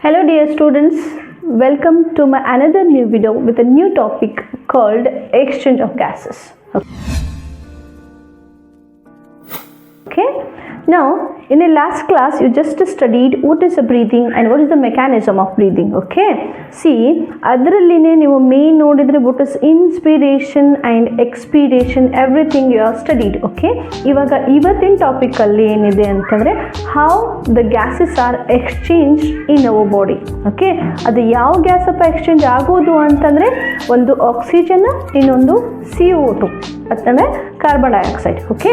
Hello dear students, welcome to my another new video with a new topic called exchange of gases. Okay, now in the last class you just studied what is the breathing and what is the mechanism of breathing. Okay, see adralline ನೀವು main ನೋಡಿದ್ರೆ what is inspiration and expiration everything you have studied. Okay, ಇವಾಗ ಇವತ್ತಿನ topic ಅಲ್ಲಿ ಏನಿದೆ ಅಂತಂದ್ರೆ how the gases are exchanged in our body. Okay, ಅದು ಯಾವ gas ಅಪ್ಪ ಎಕ್ಸ್ಚೇಂಜ್ ಆಗೋದು ಅಂತಂದ್ರೆ ಒಂದು ಆಕ್ಸಿಜನ್ ಇನ್ನೊಂದು CO2 ಅಂತಂದ್ರೆ ಕಾರ್ಬನ್ ಡೈಆಕ್ಸೈಡ್. ಓಕೆ,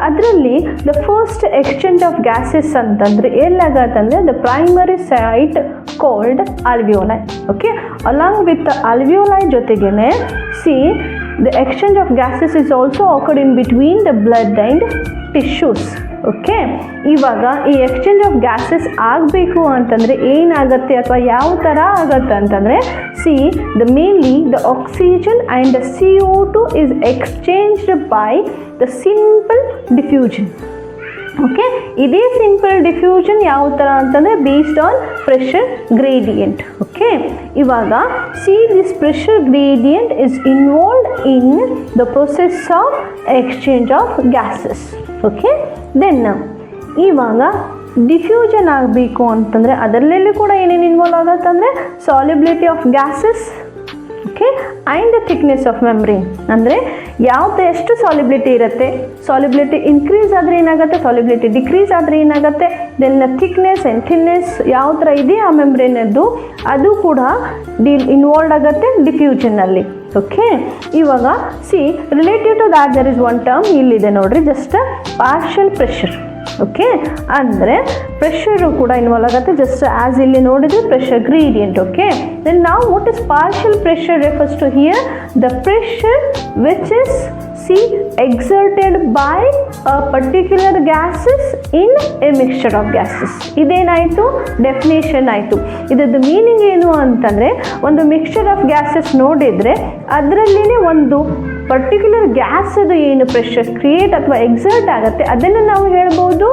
ಅದರಲ್ಲಿ the first exchange of gases ಅಂತಂದ್ರೆ ಎಲ್ಲಾಗತ್ತಂದ್ರೆ the primary site called alveoli. Okay, along with alveoli ಜೊತೆಗೇನೆ the exchange of gases is also occurred in between the blood and tissues. Okay, ಇವಾಗ ಈ exchange of gases ಆಗಬೇಕು ಅಂತಂದರೆ ಏನಾಗುತ್ತೆ ಅಥವಾ ಯಾವ ಥರ ಆಗುತ್ತೆ ಅಂತಂದರೆ mainly the oxygen and the CO2 is exchanged by the simple diffusion. ಓಕೆ, ಇದೇ ಸಿಂಪಲ್ ಡಿಫ್ಯೂಷನ್ ಯಾವ ಥರ ಅಂತಂದರೆ based on pressure gradient. Okay, ಇವಾಗ this pressure gradient is involved in the process of exchange of gases. Okay, then ಇವಾಗ diffusion ಆಗಬೇಕು ಅಂತಂದರೆ ಅದರಲ್ಲೆಲ್ಲೂ ಕೂಡ ಏನೇನು ಇನ್ವಾಲ್ವ್ ಆಗುತ್ತೆ ಅಂದರೆ solubility of gases. Okay, and the thickness of membrane ಅಂದರೆ ಯಾವ್ದು ಎಷ್ಟು ಸಾಲ್ಯುಬಿಲಿಟಿ ಇರುತ್ತೆ, ಸಾಲ್ಯುಬಿಲಿಟಿ ಇನ್ಕ್ರೀಸ್ ಆದರೆ ಏನಾಗುತ್ತೆ, ಸಾಲ್ಯುಬಿಲಿಟಿ ಡಿಕ್ರೀಸ್ ಆದರೆ ಏನಾಗುತ್ತೆ, ದೆನ್ ಥಿಕ್ನೆಸ್ ಆ್ಯಂಡ್ ಥಿನ್ನೆಸ್ ಯಾವ ಥರ ಇದೆ ಆ ಮೆಮ್ಬ್ರೇನದ್ದು ಅದು ಕೂಡ ಇನ್ವಾಲ್ವ್ ಆಗುತ್ತೆ ಡಿಫ್ಯೂಷನ್ನಲ್ಲಿ. ಓಕೆ, ಇವಾಗ related to that there is one term ಇಲ್ಲಿದೆ ನೋಡ್ರಿ, ಜಸ್ಟ್ ಪಾರ್ಷಿಯಲ್ ಪ್ರೆಷರ್. ಓಕೆ, ಅಂದರೆ ಪ್ರೆಷರು ಕೂಡ ಇನ್ವಾಲ್ವ್ ಆಗುತ್ತೆ ಜಸ್ಟ್ ಆ್ಯಸ್ ಇಲ್ಲಿ ನೋಡಿದ್ರೆ ಪ್ರೆಷರ್ ಗ್ರೇಡಿಯಂಟ್. ಓಕೆ, ದೆನ್ ನಾವು what is partial pressure refers to here the pressure which is exerted by a particular gases in a mixture of gases. ಇದೇನಾಯಿತು, definition ಆಯಿತು. ಇದರದ್ದು meaning ಏನು ಅಂತಂದರೆ ಒಂದು ಮಿಕ್ಸ್ಚರ್ ಆಫ್ ಗ್ಯಾಸಸ್ ನೋಡಿದರೆ ಅದರಲ್ಲಿನೇ ಒಂದು ಪರ್ಟಿಕ್ಯುಲರ್ ಗ್ಯಾಸದು ಏನು ಪ್ರೆಷರ್ ಕ್ರಿಯೇಟ್ ಅಥವಾ ಎಕ್ಸರ್ಟ್ ಆಗುತ್ತೆ ಅದನ್ನು ನಾವು ಹೇಳ್ಬೋದು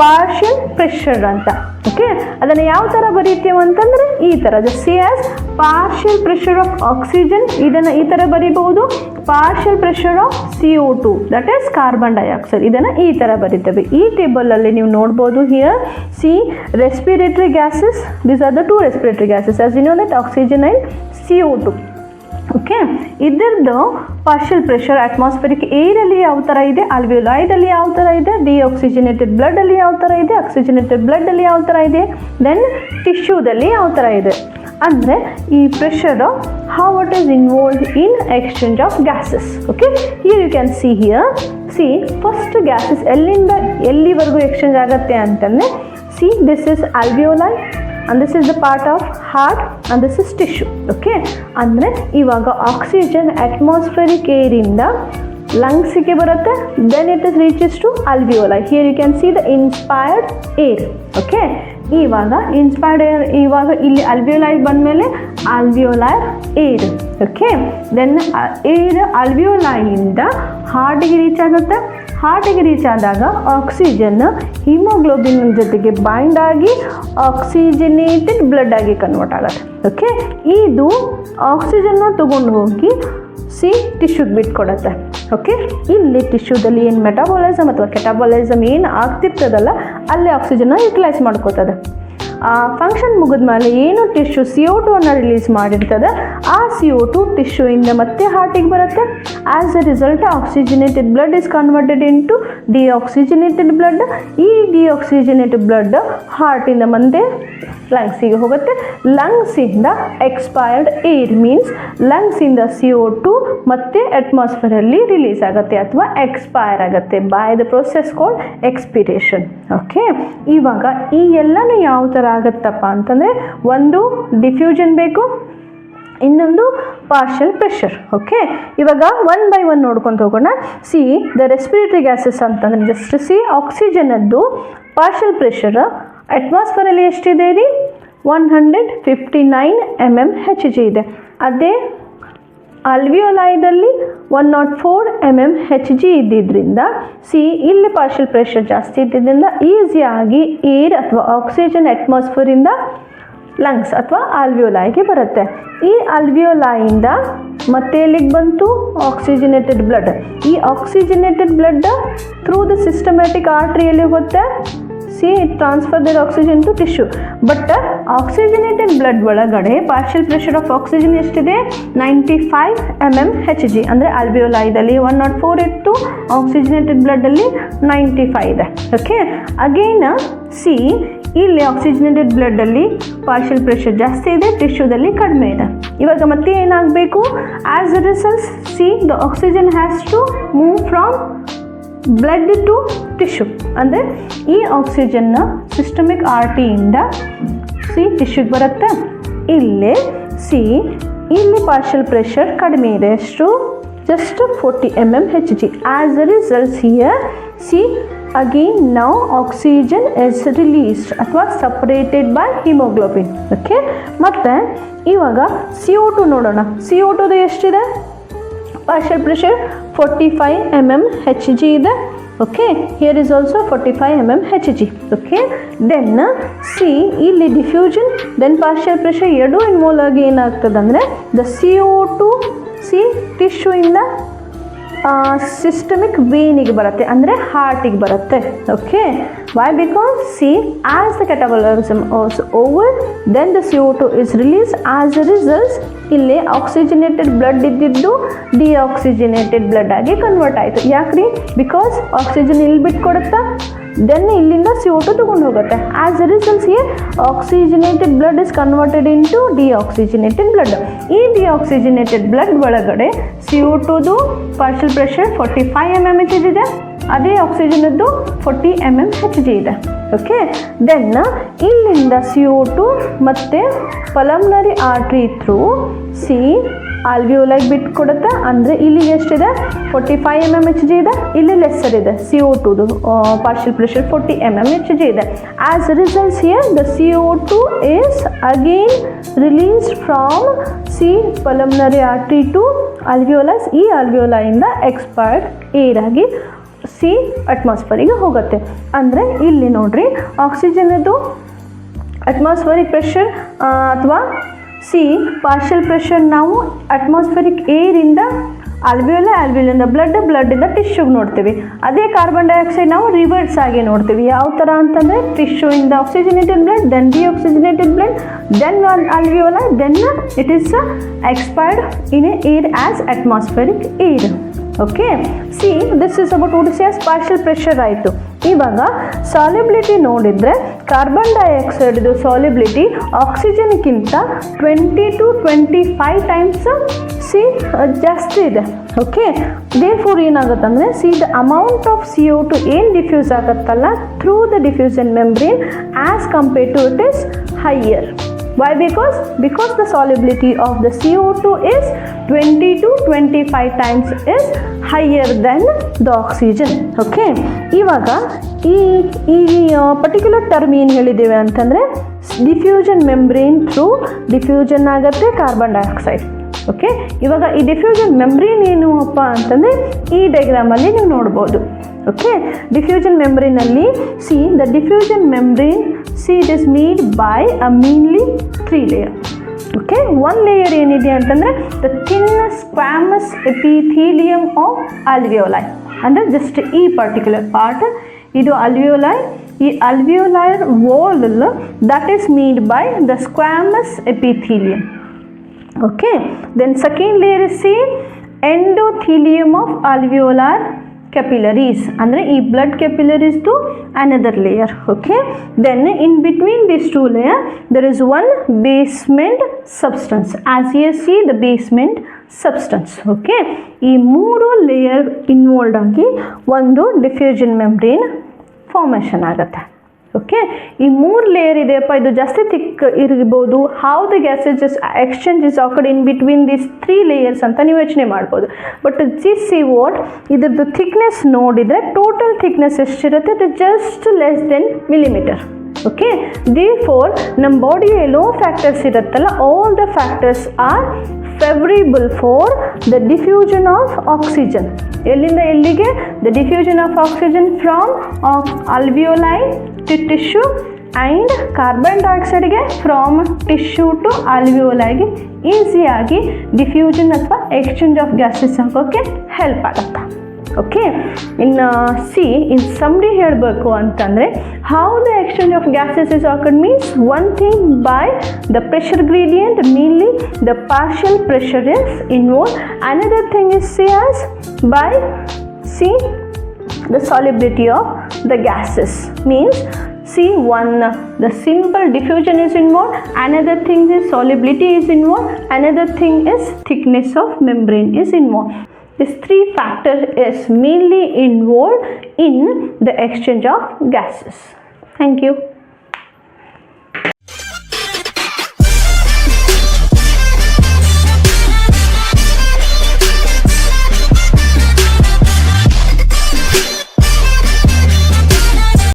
ಪಾರ್ಷಿಯಲ್ ಪ್ರೆಷರ್ ಅಂತ. ಓಕೆ, ಅದನ್ನು ಯಾವ ಥರ ಬರೀತೀವಿ ಅಂತಂದರೆ ಈ ಥರ C as partial pressure of oxygen, ಇದನ್ನು ಈ ಥರ ಬರೀಬಹುದು. Partial pressure of CO2 that is carbon dioxide, ಇದನ್ನು ಈ ಥರ ಬರೀತೇವೆ. ಈ ಟೇಬಲಲ್ಲಿ ನೀವು ನೋಡ್ಬೋದು here respiratory gases, these are the two respiratory gases as you know that oxygen and CO2. Okay, ಇದರದ್ದು ಪಾರ್ಷಿಯಲ್ ಪ್ರೆಷರ್ ಅಟ್ಮಾಸ್ಫಿರಿಕ್ ಏರಲ್ಲಿ ಯಾವ ಥರ ಇದೆ, ಆಲ್ವಿಯೋಲಾಯ್ಡಲ್ಲಿ ಯಾವ ಥರ ಇದೆ, ಡಿಆಕ್ಸಿಜನೇಟೆಡ್ ಬ್ಲಡ್ಡಲ್ಲಿ ಯಾವ ಥರ ಇದೆ, ಆಕ್ಸಿಜನೇಟೆಡ್ ಬ್ಲಡ್ಡಲ್ಲಿ ಯಾವ ಥರ ಇದೆ, ದೆನ್ ಟಿಶ್ಯೂದಲ್ಲಿ ಯಾವ ಥರ ಇದೆ. ಅಂದರೆ ಈ pressure how it is involved in exchange of gases. Okay, here you can first gases ಎಲ್ಲಿಂದ ಎಲ್ಲಿವರೆಗೂ ಎಕ್ಸ್ಚೇಂಜ್ ಆಗುತ್ತೆ ಅಂತಂದರೆ this is alveoli and this is the part of heart and this is tissue. Okay, ಅಂದರೆ ಇವಾಗ ಆಕ್ಸಿಜನ್ ಅಟ್ಮಾಸ್ಫಿರಿಕ್ ಏರಿಂದ ಲಂಗ್ಸಿಗೆ ಬರುತ್ತೆ, then it is reaches to alveoli. Here you can see the inspired air. Okay, ಇವಾಗ inspired air ಇವಾಗ ಇಲ್ಲಿ alveoli ಬಂದಮೇಲೆ alveolar air. Okay, then air ಆಲ್ವಿಯೋಲೈಯಿಂದ ಹಾರ್ಟಿಗೆ ರೀಚ್ ಆಗುತ್ತೆ. ಹಾರ್ಟಿಗೆ ರೀಚ್ ಆದಾಗ ಆಕ್ಸಿಜನ್ ಹಿಮೋಗ್ಲೋಬಿನ್ ಜೊತೆಗೆ ಬೈಂಡ್ ಆಗಿ ಆಕ್ಸಿಜನೇಟೆಡ್ ಬ್ಲಡ್ ಆಗಿ ಕನ್ವರ್ಟ್ ಆಗುತ್ತೆ. ಓಕೆ, ಇದು ಆಕ್ಸಿಜನ್ನ ತಗೊಂಡು ಹೋಗಿ ಟಿಶ್ಯೂಗೆ ಬಿಟ್ಕೊಡುತ್ತೆ. ಓಕೆ, ಇಲ್ಲಿ ಟಿಶ್ಯೂದಲ್ಲಿ ಏನು ಮೆಟಾಬಾಲಿಸಮ್ ಅಥವಾ ಕೆಟಾಬಾಲಿಸಮ್ ಏನು ಆಗ್ತಿರ್ತದಲ್ಲ ಅಲ್ಲಿ ಆಕ್ಸಿಜನ್ನ ಯುಟಿಲೈಸ್ ಮಾಡ್ಕೋತದೆ. ಆ ಫಂಕ್ಷನ್ ಮುಗಿದ್ಮೇಲೆ ಏನು ಟಿಶ್ಯೂ CO2 ಅನ್ನು ರಿಲೀಸ್ ಮಾಡಿರ್ತದೆ ಆ CO2 ಟಿಶ್ಯೂಯಿಂದ ಮತ್ತೆ ಹಾರ್ಟಿಗೆ ಬರುತ್ತೆ. As a result oxygenated blood is converted into deoxygenated blood. ಈ ಡಿಆಕ್ಸಿಜನೇಟೆಡ್ ಬ್ಲಡ್ ಹಾರ್ಟಿಂದ ಮುಂದೆ ಲಂಗ್ಸಿಗೆ ಹೋಗುತ್ತೆ. ಲಂಗ್ಸಿಂದ ಎಕ್ಸ್ಪೈರ್ಡ್ ಏರ್ ಮೀನ್ಸ್ ಲಂಗ್ಸಿಂದ CO2 ಮತ್ತೆ ಅಟ್ಮಾಸ್ಫಿಯರಲ್ಲಿ ರಿಲೀಸ್ ಆಗುತ್ತೆ ಅಥವಾ ಎಕ್ಸ್ಪೈರ್ ಆಗುತ್ತೆ by the process called expiration. Okay, ಇವಾಗ ಈ ಎಲ್ಲನೂ ಯಾವ ಥರ ಆಗುತ್ತಪ್ಪ ಅಂತಂದರೆ ಒಂದು ಡಿಫ್ಯೂಷನ್ ಬೇಕು, ಇನ್ನೊಂದು ಪಾರ್ಷಿಯಲ್ ಪ್ರೆಷರ್. ಓಕೆ, ಇವಾಗ ಒನ್ ಬೈ ಒನ್ ನೋಡ್ಕೊಂಡು ಹೋಗೋಣ. ದ ರೆಸ್ಪಿರೇಟರಿ ಗ್ಯಾಸಸ್ ಅಂತಂದರೆ ಜಸ್ಟ್ ಆಕ್ಸಿಜನದ್ದು ಪಾರ್ಷಿಯಲ್ ಪ್ರೆಷರ್ ಅಟ್ಮಾಸ್ಫಿಯರಲ್ಲಿ ಎಷ್ಟಿದೆ ರೀ, 159 mmHg ಇದೆ. ಅದೇ ಆಲ್ವಿಯೋಲೈದಲ್ಲಿ 104 mmHg ಇದ್ದಿದ್ದರಿಂದ ಇಲ್ಲಿ ಪಾರ್ಷಿಯಲ್ ಪ್ರೆಷರ್ ಜಾಸ್ತಿ ಇದ್ದಿದ್ದರಿಂದ ಈಸಿಯಾಗಿ ಏರ್ ಅಥವಾ ಆಕ್ಸಿಜನ್ ಅಟ್ಮಾಸ್ಫಿಯರಿಂದ ಲಂಗ್ಸ್ ಅಥವಾ ಆಲ್ವಿಯೋಲೈಗೆ ಬರುತ್ತೆ. ಈ ಆಲ್ವಿಯೋಲೈಯಿಂದ ಮತ್ತೆ ಎಲ್ಲಿಗೆ ಬಂತು? Oxygenated blood. ಈ oxygenated blood through the systematic ಆರ್ಟ್ರಿಯಲ್ಲಿ ಹೋಗುತ್ತೆ. See it transfer their oxygen to tissue. But oxygenated blood ಒಳಗಡೆ ಪಾರ್ಷಿಯಲ್ ಪ್ರೆಷರ್ ಆಫ್ ಆಕ್ಸಿಜನ್ ಎಷ್ಟಿದೆ? 95 mmHg. ಅಂದರೆ ಆಲ್ವಿಯೋಲೈದಲ್ಲಿ 104 ಇತ್ತು, ಆಕ್ಸಿಜನೇಟೆಡ್ ಬ್ಲಡ್ಡಲ್ಲಿ 95 ಇದೆ. ಓಕೆ, ಅಗೇನ್ ಸಿ ಇಲ್ಲಿ ಆಕ್ಸಿಜನೇಟೆಡ್ ಬ್ಲಡ್ಡಲ್ಲಿ ಪಾರ್ಷಿಯಲ್ ಪ್ರೆಷರ್ ಜಾಸ್ತಿ ಇದೆ, ಟಿಶ್ಯೂದಲ್ಲಿ ಕಡಿಮೆ ಇದೆ. ಇವಾಗ ಮತ್ತೆ ಏನಾಗಬೇಕು? As a result C the oxygen has to move from blood to tissue. ಅಂದರೆ ಈ ಆಕ್ಸಿಜನ್ನ ಸಿಸ್ಟಮಿಕ್ ಆರ್ಟಿಯಿಂದ ಸಿ ಟಿಶ್ಯೂಗೆ ಬರುತ್ತೆ. ಇಲ್ಲಿ ಸಿ ಇಲ್ಲಿ ಪಾರ್ಷಿಯಲ್ ಪ್ರೆಷರ್ ಕಡಿಮೆ ಇದೆ. ಎಷ್ಟು? Just 40 mmHg. As a result here see again now oxygen is released ಅಥವಾ ಸಪ್ರೇಟೆಡ್ ಬೈ ಹಿಮೋಗ್ಲೋಬಿನ್. ಓಕೆ, ಮತ್ತು ಇವಾಗ CO2 ನೋಡೋಣ. CO2 ಎಷ್ಟಿದೆ? ಪಾರ್ಷಿಯಲ್ ಪ್ರೆಷರ್ 45 mmHg ಇದೆ. Okay, here is also 45 mmHg. Okay, then see ಇಲ್ಲಿ ಡಿಫ್ಯೂಷನ್ ದೆನ್ ಪಾರ್ಷಿಯಲ್ ಪ್ರೆಷರ್ ಎರಡೂ involve ಆಗಿ ಏನಾಗ್ತದೆ ಅಂದರೆ ದ CO2 ಸಿ ಟಿಶ್ಯೂಯಿಂದ ಸಿಸ್ಟಮಿಕ್ ವೇನಿಗೆ ಬರುತ್ತೆ, ಅಂದರೆ ಹಾರ್ಟಿಗೆ ಬರುತ್ತೆ. Okay, why? Because see as the catabolism also over then the CO2 is release. As a result ಇಲ್ಲಿ ಆಕ್ಸಿಜನೇಟೆಡ್ ಬ್ಲಡ್ ಇದ್ದಿದ್ದು ಡಿಆಕ್ಸಿಜನೇಟೆಡ್ ಬ್ಲಡ್ ಆಗಿ ಕನ್ವರ್ಟ್ ಆಯಿತು. ಯಾಕ್ರಿ? ಬಿಕಾಸ್ ಆಕ್ಸಿಜನ್ ಇಲ್ಲಿ ಬಿಟ್ಟು ಕೊಡುತ್ತಾ, ದೆನ್ ಇಲ್ಲಿಂದ CO2 ತೊಗೊಂಡು ಹೋಗುತ್ತೆ. As a result here oxygenated blood is converted into deoxygenated blood. ಈ ಡಿಆಕ್ಸಿಜನೇಟೆಡ್ ಬ್ಲಡ್ ಒಳಗಡೆ CO2ದು ಪಾರ್ಷಿಯಲ್ ಪ್ರೆಷರ್ 45 mmHg ಇದೆ, ಅದೇ ಆಕ್ಸಿಜನದ್ದು 40 mmHg ಇದೆ. ಓಕೆ, ದೆನ್ ಇಲ್ಲಿಂದ CO2 ಮತ್ತು ಪಲ್ಮನರಿ ಆರ್ಟ್ರಿ ಥ್ರೂ ಸಿ ಆಲ್ವಿಯೋಲೈಗೆ ಬಿಟ್ಟು ಕೊಡುತ್ತೆ. ಅಂದರೆ ಇಲ್ಲಿಗೆ ಎಷ್ಟಿದೆ? 45 mmHg ಇದೆ, ಇಲ್ಲಿ ಲೆಸ್ಸರ್ ಇದೆ CO2ದು ಪಾರ್ಷಿಯಲ್ ಪ್ರೆಷರ್ 40 mmHg ಇದೆ. As a result here the CO2 is again released from see pulmonary artery to alveolis. ಈ ಆಲ್ವಿಯೋಲೈಯಿಂದ ಎಕ್ಸ್ಪೈರ್ಡ್ ಏರ್ ಆಗಿ ಸಿ ಅಟ್ಮಾಸ್ಫಿಯರಿಗೆ ಹೋಗುತ್ತೆ. ಅಂದರೆ ಇಲ್ಲಿ ನೋಡ್ರಿ ಆಕ್ಸಿಜನದು ಅಟ್ಮಾಸ್ಫಿಯರಿಕ್ ಪ್ರೆಷರ್ ಅಥವಾ ಸಿ ಪಾರ್ಷಿಯಲ್ ಪ್ರೆಷರ್ ನಾವು ಅಟ್ಮಾಸ್ಫಿಯರಿಕ್ ಏರಿಂದ ಆಲ್ವಿಯೋಲಿಂದ ಬ್ಲಡ್ಡಿಂದ ಟಿಶ್ಯೂಗೆ ನೋಡ್ತೀವಿ. ಅದೇ ಕಾರ್ಬನ್ ಡೈಆಕ್ಸೈಡ್ ನಾವು ರಿವರ್ಸ್ ಆಗಿ ನೋಡ್ತೀವಿ. ಯಾವ ಥರ ಅಂತಂದರೆ ಟಿಶ್ಯೂಯಿಂದ oxygenated blood, then deoxygenated blood, then alveoli, then it is expired in air as atmospheric air. Okay, see this is about what is as partial pressure ಆಯಿತು. ಇವಾಗ ಸಾಲ್ಯುಬಿಲಿಟಿ ನೋಡಿದರೆ ಕಾರ್ಬನ್ ಡೈಆಕ್ಸೈಡ್ದು ಸಾಲ್ಯುಬಿಲಿಟಿ ಆಕ್ಸಿಜನ್ಗಿಂತ 20 to 25 ಟೈಮ್ಸ್ ಸಿ ಜಾಸ್ತಿ ಇದೆ. Okay, therefore ಏನಾಗುತ್ತೆ ಅಂದರೆ C the amount of CO2 ಏನು ಡಿಫ್ಯೂಸ್ ಆಗುತ್ತಲ್ಲ through the diffusion membrane as compared to it is higher. Why? Because the solubility of the CO2 is 20 to 25 times is higher than the oxygen. Okay, ಇವಾಗ ಈ particular term ಏನು ಹೇಳಿದ್ದೇವೆ ಅಂತಂದರೆ diffusion membrane through diffusion ಆಗುತ್ತೆ carbon dioxide. Okay, ಇವಾಗ ಈ diffusion membrane ಏನು ಅಪ್ಪ ಅಂತಂದರೆ ಈ ಡಯಾಗ್ರಾಮಲ್ಲಿ ನೀವು ನೋಡ್ಬೋದು. ಓಕೆ, ಡಿಫ್ಯೂಷನ್ ಮೆಂಬ್ರೇನಲ್ಲಿ see the diffusion membrane see it is made by a mainly 3 layer. Okay, 1 layer ಏನಿದೆ ಅಂತಂದರೆ the thin squamous epithelium of alveoli. ಅಂದರೆ ಜಸ್ಟ್ ಈ ಪರ್ಟಿಕ್ಯುಲರ್ ಪಾರ್ಟ್ ಇದು ಆಲ್ವಿಯೋಲೈ. ಈ alveolar wall that is made by the squamous epithelium. Okay, then second layer is see endothelium of alveolar capillaries. Andre ee blood capillaries to another layer. Okay, then in between these two layers there is one basement substance. As you see the basement substance. Okay, ee mooru layer involved agi ಒಂದು diffusion membrane formation ಆಗುತ್ತೆ. Okay, ಈ 3 layer ಇದೆಯಪ್ಪ, ಇದು ಜಾಸ್ತಿ thick ಇರ್ಬೋದು. How the gases exchange is occurred in between these 3 layers ಅಂತ ನೀವು ಯೋಚನೆ ಮಾಡ್ಬೋದು. ಬಟ್ ದಿಸ್ ಸಿ ವಾಟ್ ಇದ್ರದ್ದು ಥಿಕ್ನೆಸ್ ನೋಡಿದರೆ ಟೋಟಲ್ ಥಿಕ್ನೆಸ್ ಎಷ್ಟಿರುತ್ತೆ? ಇದು just less than millimetre. Okay, therefore ನಮ್ಮ ಬಾಡಿಯಲ್ಲಿ ಲೋ ಫ್ಯಾಕ್ಟರ್ಸ್ ಇರುತ್ತಲ್ಲ, all the factors are favorable for the diffusion of oxygen. ಎಲ್ಲಿಂದ ಎಲ್ಲಿಗೆ? the diffusion of oxygen from alveoli to tissue and carbon ಡೈಆಕ್ಸೈಡ್ಗೆ from tissue to ಆಲ್ವಿಯೋಲಾಗಿ ಈಸಿಯಾಗಿ diffusion ಅಥವಾ exchange of gases ಆಗೋಕ್ಕೆ ಹೆಲ್ಪ್ ಆಗುತ್ತೆ. ಓಕೆ, ಇನ್ನು ಸಿ ಇನ್ ಸಮ್ರಿ ಹೇಳಬೇಕು ಅಂತಂದರೆ how the exchange of gases is occurred means one thing by the pressure gradient mainly the partial pressure is involve, another thing is see as by see the solubility of the gases means C1 the simple diffusion is involved, another thing is solubility is involved, another thing is thickness of membrane is involved. These three factors is mainly involved in the exchange of gases. Thank you.